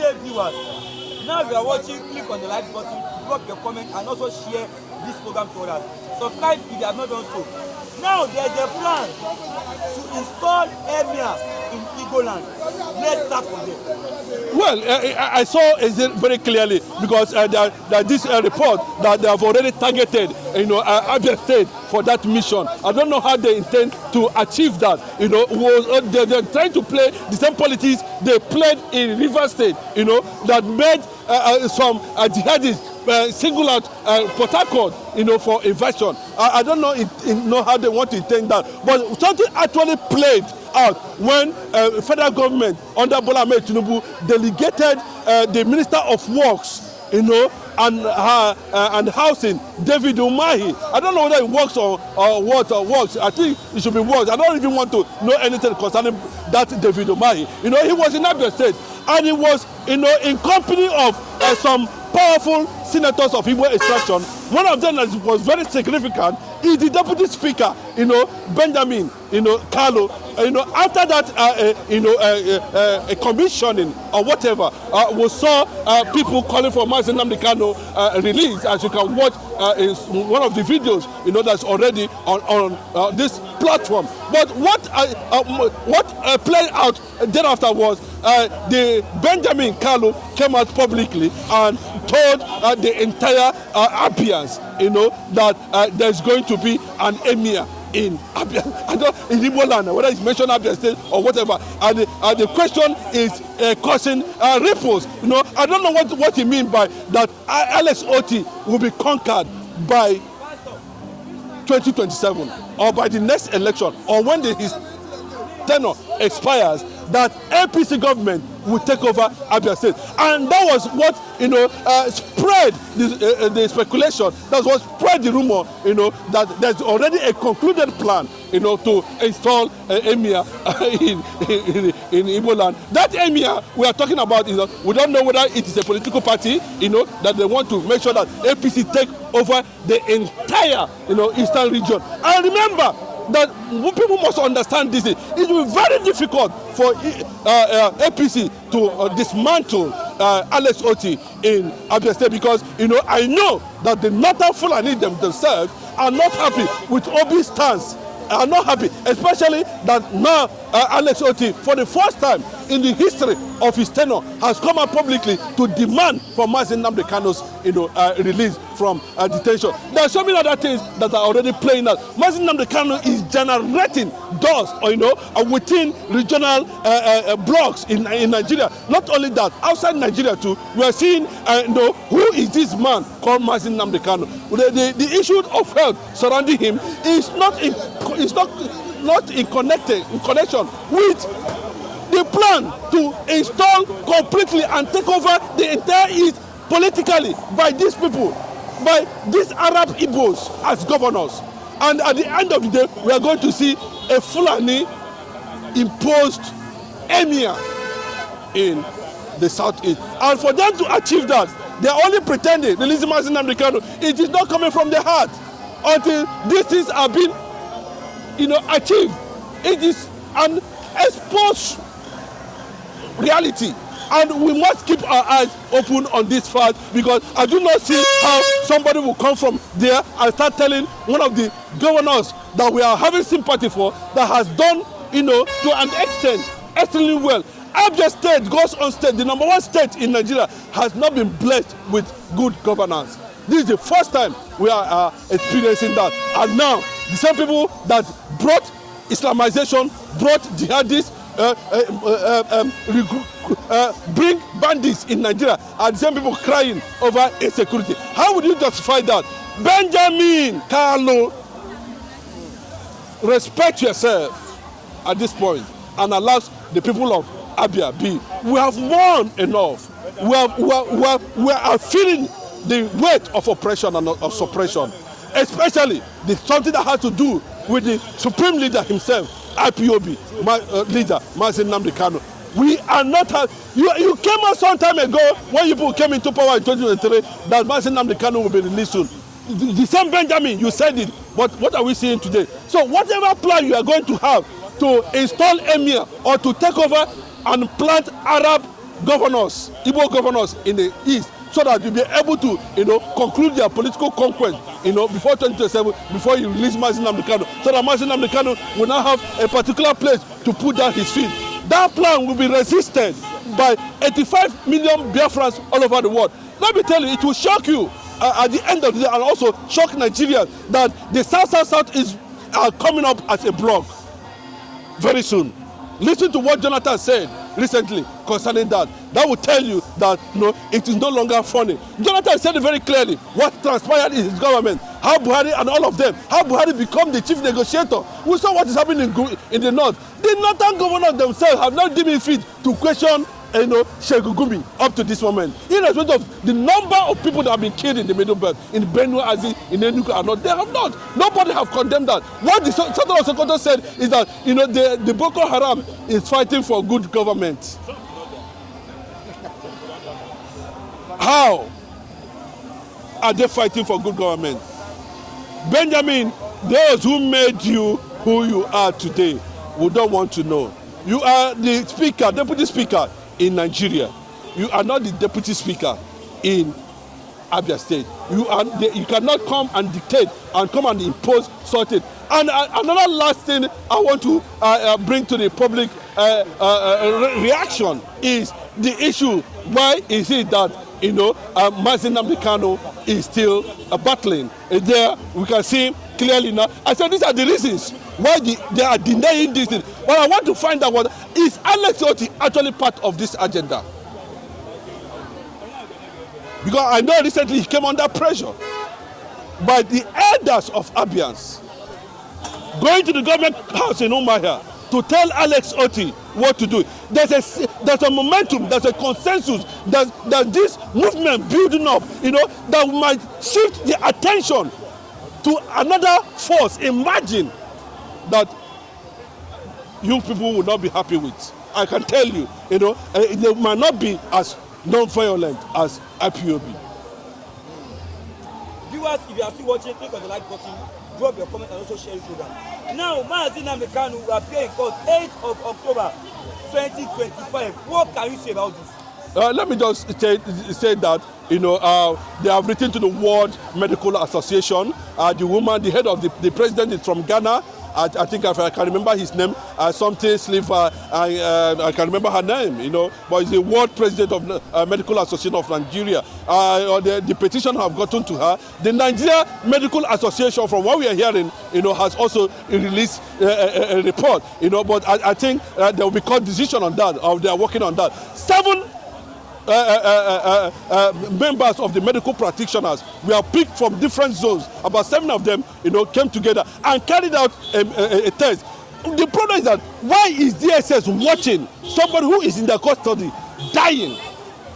Dear viewers, now you are watching, click on the like button, drop your comment, and also share this program to others. Subscribe if you have not done so. Now there is a plan to install Emir in Igbo land. Let's start from there. Well, I saw it very clearly because there this report that they have already targeted, Abia State for that mission. I don't know how they intend to achieve that. They're trying to play the same politics they played in River State. That made some jihadists single out Port Harcourt, for invasion. I don't know how they want to intend that, but something actually played out when federal government under Bola Ahmed Tinubu delegated the Minister of Works, and housing, David Umahi. I don't know whether it works or what works. I think it should be works. I don't even want to know anything concerning that David Umahi. He was in Abia State, and he was, in company of some powerful senators of Igbo extraction. One of them that was very significant is the deputy speaker, Benjamin, Kanu. After that, a commissioning or whatever, we saw people calling for Nnamdi Kanu release, as you can watch in one of the videos, that's already on this platform. But what played out thereafter was the Benjamin Kanu came out publicly and told the entire Abians, that there's going to be an emir in Abia, in Igbo land, whether it's mentioned Abia State or whatever. And the question is causing ripples. I don't know what he means by that. Alex OTTI will be conquered by 2027 or by the next election, or when his tenure expires, that APC government will take over Abia State. And that was what spread the speculation. That's what spread the rumor, that there's already a concluded plan, to install emir in Igbo land. That emir we are talking about we don't know whether it is a political party, that they want to make sure that APC take over the entire, eastern region. And remember that people must understand this. It will be very difficult for APC to dismantle Alex OTTI in Abia State, because I know that the Northern Fulani themselves are not happy with Obi's stance. Are not happy, especially that now Alex OTTI, for the first time in the history of his tenure, has come out publicly to demand for Nnamdi Kanu's release from detention. There are so many other things that are already playing out. Nnamdi Kanu is generating dust, within regional blocks in Nigeria. Not only that, outside Nigeria too, we are seeing who is this man called Nnamdi Kanu. The issue of health surrounding him is not in connection with the plan to install completely and take over the entire East politically by these people, by these Arab Igbos as governors. And at the end of the day, we are going to see a Fulani imposed emir in the southeast. And for them to achieve that, they are only pretending, releasing Nnamdi Kanu. It is not coming from the heart until these things have been achieved. It is an exposed reality, and we must keep our eyes open on this fact, because I do not see how somebody will come from there and start telling one of the governors that we are having sympathy for, that has done to an extent extremely well. Abia State goes on state, the #1 state in Nigeria, has not been blessed with good governance. This is the first time we are experiencing that. And now, the same people that brought Islamization, brought jihadists, bring bandits in Nigeria, are the same people crying over insecurity. How would you justify that? Benjamin Kanu, respect yourself at this point and allow the people of Abia be. We have won enough. We are feeling the weight of oppression and of suppression, especially something that has to do with the supreme leader himself, IPOB, leader, Nnamdi Kanu. We are not, you came out some time ago when you came into power in 2023 that Nnamdi Kanu will be released soon. The same Benjamin, you said it, but what are we seeing today? So whatever plan you are going to have to install emir or to take over and plant Arab governors, Igbo governors in the east, so that you'll be able to, conclude their political conquest, before 2027, before you release Nnamdi Kanu, so that Nnamdi Kanu will now have a particular place to put down his feet. That plan will be resisted by 85 million Biafrans all over the world. Let me tell you, it will shock you at the end of the day, and also shock Nigerians, that the South is coming up as a bloc very soon. Listen to what Jonathan said recently concerning that. That will tell you that it is no longer funny. Jonathan said it very clearly. What transpired in his government, how Buhari and all of them, how Buhari become the chief negotiator. We saw what is happening in the north. The northern governors themselves have not given fit to question Shegugumi up to this moment. Irrespective of the number of people that have been killed in the Middle Belt, in Benue, Azi, in Enugu, and not, they have not. Nobody have condemned that. What the Southern Sokoto said is that the Boko Haram is fighting for good government. How are they fighting for good government? Benjamin, those who made you who you are today, we don't want to know. You are the speaker, deputy speaker in Nigeria. You are not the deputy speaker in Abia State. You cannot come and dictate and come and impose something. And another last thing I want to bring to the public reaction is the issue. Why is it that Nnamdi Kanu is still battling? There we can see clearly now. I said these are the reasons why they are denying this thing. But I want to find out is Alex OTTI actually part of this agenda? Because I know recently he came under pressure by the elders of Abians going to the government house in Umuahia to tell Alex OTTI what to do. There's a momentum, there's a consensus that this movement building up, that might shift the attention to another force. Imagine that you people will not be happy with. I can tell you, they might not be as non-violent as IPOB. Viewers, if you are still watching, click on the like button, drop your comment, and also share this program. Now, Nnamdi Kanu will appear in court 8th of October 2025. What can you say about this? Let me just say that they have written to the World Medical Association. The woman, the head of the president, is from Ghana. I think I can remember his name, something Sliver. I can remember her name, but it's the world president of Medical Association of Nigeria. The petition have gotten to her. The Nigeria Medical Association, from what we are hearing, has also released a report, but I think there will be court decision on that, or they are working on that. 7 members of the medical practitioners were picked from different zones. About 7 of them, came together and carried out a test. The problem is that why is DSS watching somebody who is in their custody dying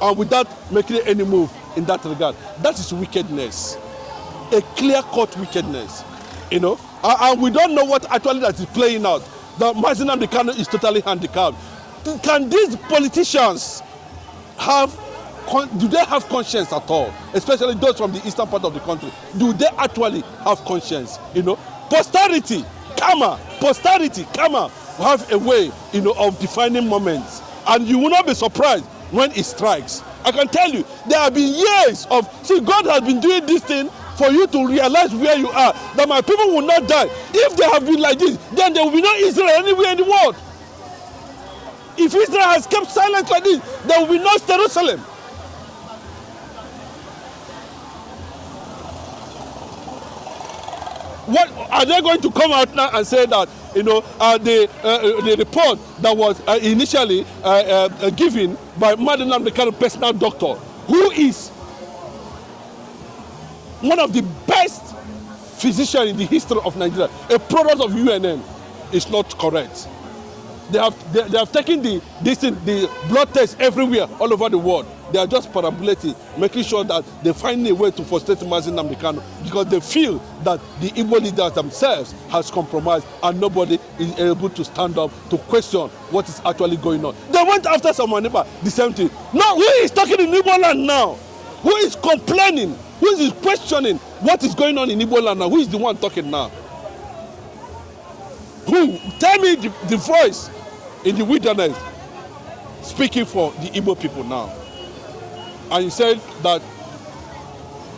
and without making any move in that regard? That is wickedness, a clear-cut wickedness, and we don't know what actually that is playing out. That Nnamdi Kanu is totally handicapped. Can these politicians do they have conscience at all? Especially those from the eastern part of the country. Do they actually have conscience? Posterity, karma, have a way, of defining moments. And you will not be surprised when it strikes. I can tell you, there have been years God has been doing this thing for you to realize where you are, that my people will not die. If they have been like this, then there will be no Israel anywhere in the world. If Israel has kept silent like this, there will be no Jerusalem. What are they going to come out now and say that the report that was initially given by Nnamdi Kanu personal doctor, who is one of the best physicians in the history of Nigeria, a product of UNN, is not correct? They have taken the blood tests everywhere, all over the world. They are just parabolating, making sure that they find a way to frustrate Nnamdi Kanu, because they feel that the Igbo leaders themselves has compromised and nobody is able to stand up to question what is actually going on. They went after someone about the same thing. Now, who is talking in Igbo land now? Who is complaining? Who is questioning what is going on in Igbo land now? Who is the one talking now? Who? Tell me the voice in the wilderness. speaking for the Igbo people now. And he said that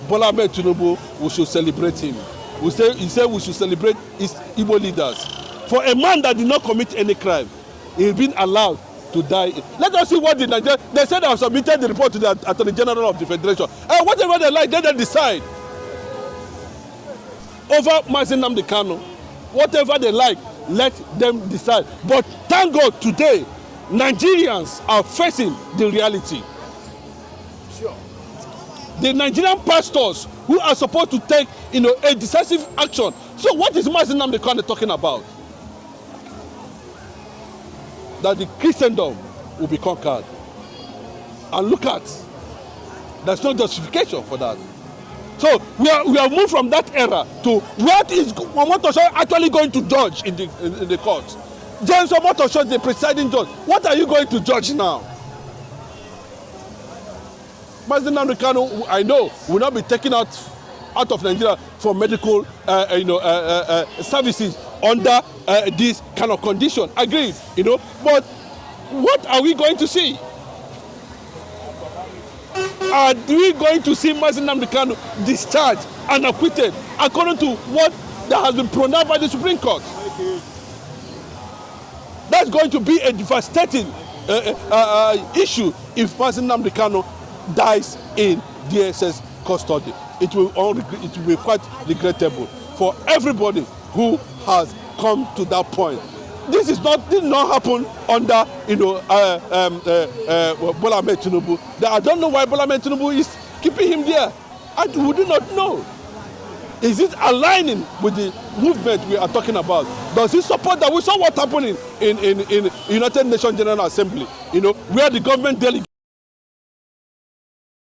Bola Ahmed Tinubu, we should celebrate him. He said we should celebrate his Igbo leaders. For a man that did not commit any crime, he's been allowed to die. Let us see what the Nigeria. They said they have submitted the report to the Attorney General of the Federation. Whatever they like, let them decide. Over Nnamdi Kanu, whatever they like, let them decide. But thank God today, Nigerians are facing the reality. Sure. The Nigerian pastors who are supposed to take, a decisive action. So what is Nnamdi Kanu talking about? That the Christendom will be conquered. And look at, there's no justification for that. So we have moved from that era to what is Omotosho actually going to judge in the court. James Omotosho, the presiding judge, what are you going to judge now? Nnamdi Kanu, I know, will not be taken out of Nigeria for medical services under this kind of condition. Agreed, But what are we going to see? Are we going to see Nnamdi Kanu discharged and acquitted according to what that has been pronounced by the Supreme Court? That's going to be a devastating issue if Nnamdi Kanu dies in DSS custody. It will be quite regrettable for everybody who has come to that point. This did not happen under Bola Ahmed Tinubu. I don't know why Bola Ahmed Tinubu is keeping him there. We do not know. Is it aligning with the movement we are talking about? Does he support that? We saw what happened in United Nations General Assembly, where the government delegates